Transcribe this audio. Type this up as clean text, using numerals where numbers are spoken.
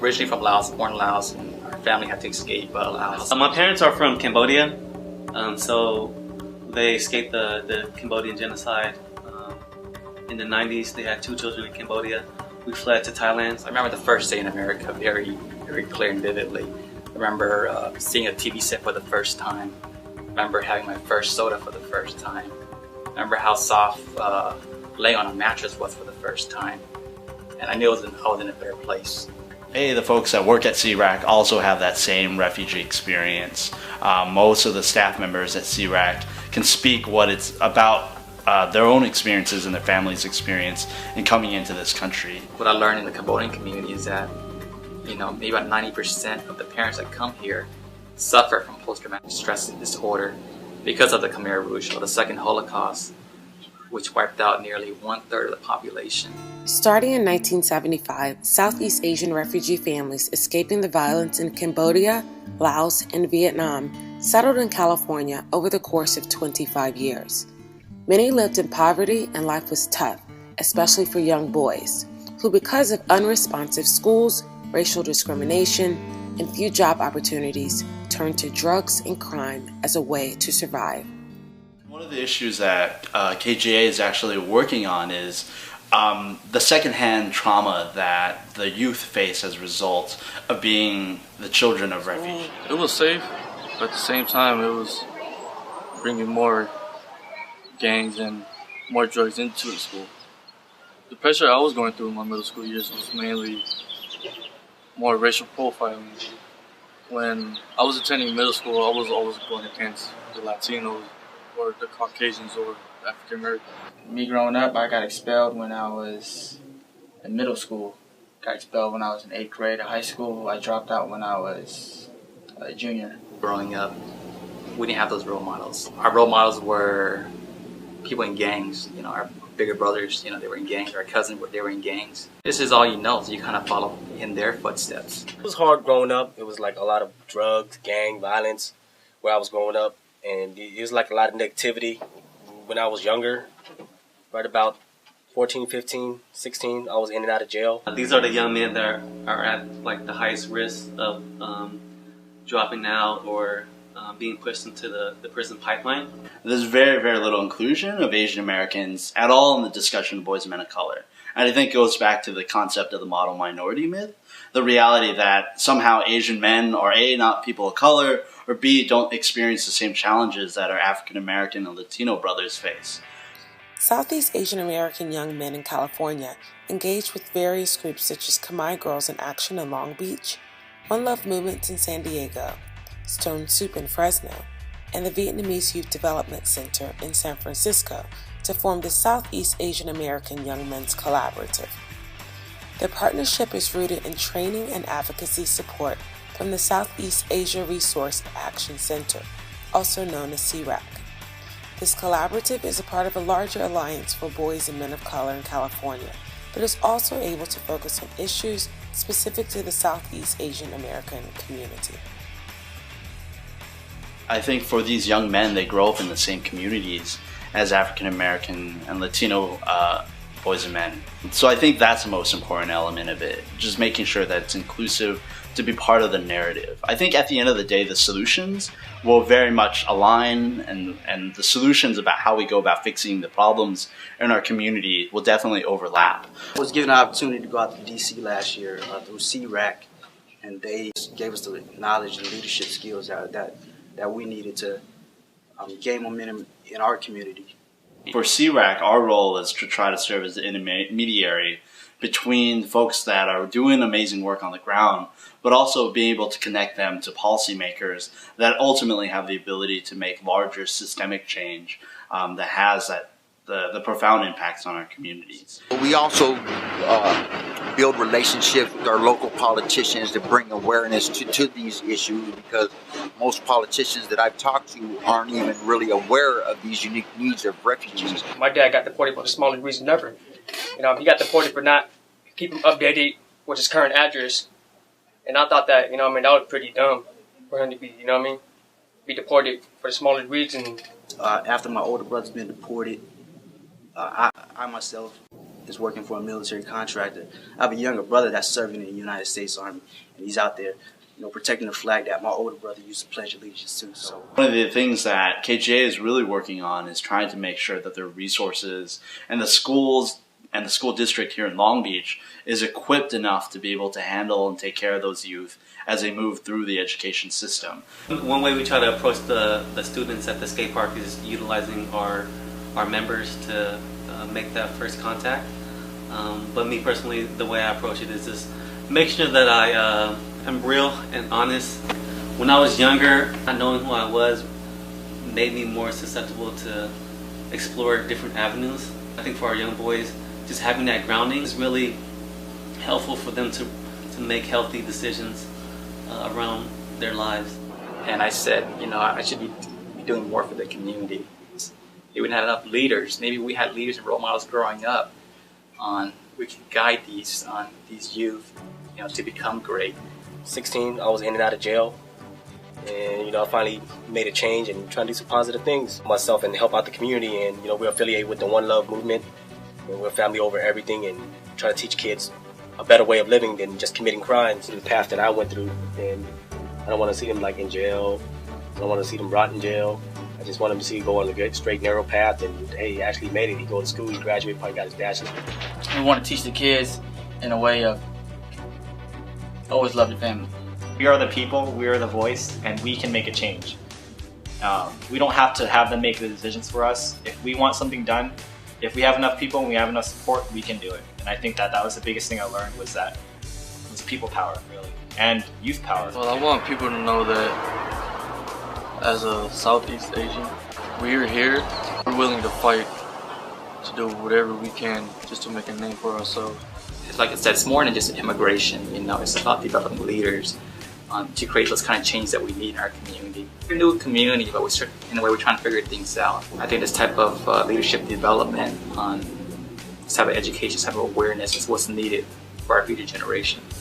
originally from Laos, born in Laos, and our family had to escape Laos. My parents are from Cambodia, so they escaped the Cambodian genocide. In the 90s, they had 2 children in Cambodia. We fled to Thailand. I remember the first day in America very, very clear and vividly. I remember seeing a TV set for the first time. I remember having my first soda for the first time. I remember how soft laying on a mattress was for the first time. And I knew I was in a better place. Hey, the folks that work at CRAC also have that same refugee experience. Most of the staff members at CRAC can speak what it's about, their own experiences and their family's experience in coming into this country. What I learned in the Cambodian community is that, maybe about 90% of the parents that come here suffer from post-traumatic stress disorder because of the Khmer Rouge, or the Second Holocaust, which wiped out nearly 1/3 of the population. Starting in 1975, Southeast Asian refugee families escaping the violence in Cambodia, Laos, and Vietnam settled in California over the course of 25 years. Many lived in poverty and life was tough, especially for young boys, who because of unresponsive schools, racial discrimination, and few job opportunities turned to drugs and crime as a way to survive. One of the issues that KGA is actually working on is the secondhand trauma that the youth face as a result of being the children of refugees. It was safe, but at the same time it was bringing more gangs and more drugs into the school. The pressure I was going through in my middle school years was mainly more racial profiling. When I was attending middle school, I was always going against the Latinos or the Caucasians or African Americans. Me growing up, I got expelled when I was in middle school. Got expelled when I was in 8th grade. At high school, I dropped out when I was a junior. Growing up, we didn't have those role models. Our role models were people in gangs, our bigger brothers, they were in gangs, our cousins, they were in gangs. This is all you know, so you kind of follow in their footsteps. It was hard growing up. It was like a lot of drugs, gang violence where I was growing up, and it was like a lot of negativity when I was younger. Right about 14, 15, 16, I was in and out of jail. These are the young men that are at like the highest risk of dropping out or being pushed into the prison pipeline. There's very, very little inclusion of Asian Americans at all in the discussion of boys and men of color. And I think it goes back to the concept of the model minority myth, the reality that somehow Asian men are A, not people of color, or B, don't experience the same challenges that our African American and Latino brothers face. Southeast Asian American young men in California engaged with various groups such as Khmer Girls in Action in Long Beach, One Love Movements in San Diego, Stone Soup in Fresno, and the Vietnamese Youth Development Center in San Francisco to form the Southeast Asian American Young Men's Collaborative. Their partnership is rooted in training and advocacy support from the Southeast Asia Resource Action Center, also known as CRAC. This collaborative is a part of a larger alliance for boys and men of color in California, but is also able to focus on issues specific to the Southeast Asian American community. I think for these young men, they grow up in the same communities as African American and Latino boys and men. So I think that's the most important element of it, just making sure that it's inclusive to be part of the narrative. I think at the end of the day, the solutions will very much align, and the solutions about how we go about fixing the problems in our community will definitely overlap. I was given an opportunity to go out to DC last year through CRAC, and they gave us the knowledge and leadership skills that we needed to gain momentum in our community. For CRAC, our role is to try to serve as the intermediary between folks that are doing amazing work on the ground, but also being able to connect them to policymakers that ultimately have the ability to make larger systemic change that has the profound impacts on our communities. We also build relationships with our local politicians to bring awareness to these issues, because most politicians that I've talked to aren't even really aware of these unique needs of refugees. My dad got deported for the smallest reason ever. He got deported for not keeping updated with his current address. And I thought that, that was pretty dumb for him to be, be deported for the smallest reason. After my older brother's been deported, I myself is working for a military contractor. I have a younger brother that's serving in the United States Army, and he's out there, protecting the flag that my older brother used to pledge allegiance to. So one of the things that KGA is really working on is trying to make sure that their resources and the schools and the school district here in Long Beach is equipped enough to be able to handle and take care of those youth as they move through the education system. One way we try to approach the students at the skate park is utilizing our members to make that first contact. But me personally, the way I approach it is just make sure that I am real and honest. When I was younger, not knowing who I was made me more susceptible to explore different avenues. I think for our young boys, just having that grounding is really helpful for them to make healthy decisions around their lives. And I said, I should be doing more for the community. We didn't have enough leaders. Maybe we had leaders and role models growing up we can guide these youth, to become great. 16, I was in and out of jail. And, I finally made a change and trying to do some positive things for myself and help out the community. And, we're affiliated with the One Love movement. And we're family over everything and trying to teach kids a better way of living than just committing crimes. The path that I went through, and I don't want to see them in jail. I don't want to see them rot in jail. I just want them to see go on a good, straight, narrow path. And hey, he actually made it. He go to school, he graduated, probably got his bachelor's. We want to teach the kids in a way of always love your family. We are the people, we are the voice, and we can make a change. We don't have to have them make the decisions for us. If we want something done, if we have enough people and we have enough support, we can do it. And I think that was the biggest thing I learned was people power, really, and youth power. Well, I want people to know that as a Southeast Asian, we're here, we're willing to fight to do whatever we can just to make a name for ourselves. It's like I said, it's more than just immigration, it's about developing leaders to create those kind of changes that we need in our community. We're a new community, but in a way we're trying to figure things out. I think this type of leadership development, this type of education, this type of awareness is what's needed for our future generations.